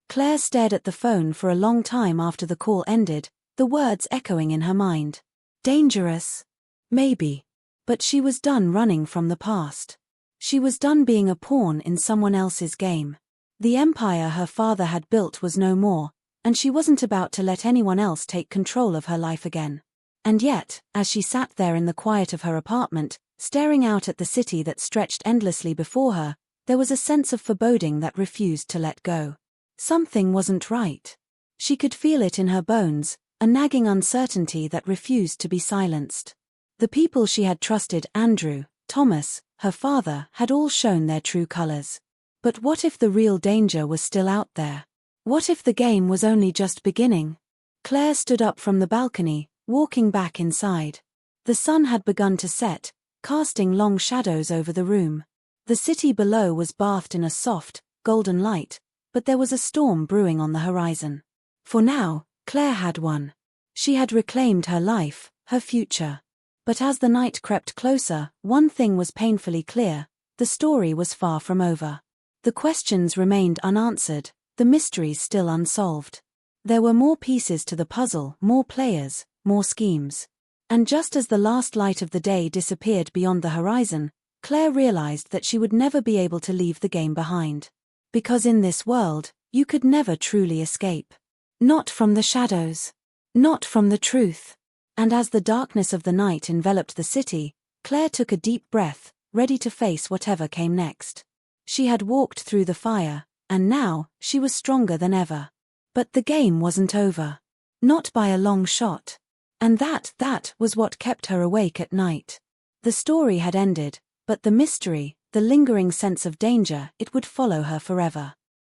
Speaker 1: Claire stared at the phone for a long time after the call ended, the words echoing in her mind. Dangerous? Maybe. But she was done running from the past. She was done being a pawn in someone else's game. The empire her father had built was no more, and she wasn't about to let anyone else take control of her life again. And yet, as she sat there in the quiet of her apartment, staring out at the city that stretched endlessly before her, there was a sense of foreboding that refused to let go. Something wasn't right. She could feel it in her bones, a nagging uncertainty that refused to be silenced. The people she had trusted, Andrew, Thomas, her father, had all shown their true colors. But what if the real danger was still out there? What if the game was only just beginning? Claire stood up from the balcony, walking back inside. The sun had begun to set, casting long shadows over the room. The city below was bathed in a soft, golden light, but there was a storm brewing on the horizon. For now, Claire had won. She had reclaimed her life, her future. But as the night crept closer, one thing was painfully clear: the story was far from over. The questions remained unanswered, the mysteries still unsolved. There were more pieces to the puzzle, more players, more schemes. And just as the last light of the day disappeared beyond the horizon, Claire realized that she would never be able to leave the game behind. Because in this world, you could never truly escape. Not from the shadows. Not from the truth. And as the darkness of the night enveloped the city, Claire took a deep breath, ready to face whatever came next. She had walked through the fire, and now, she was stronger than ever. But the game wasn't over. Not by a long shot. And that was what kept her awake at night. The story had ended, but the mystery, the lingering sense of danger, it would follow her forever.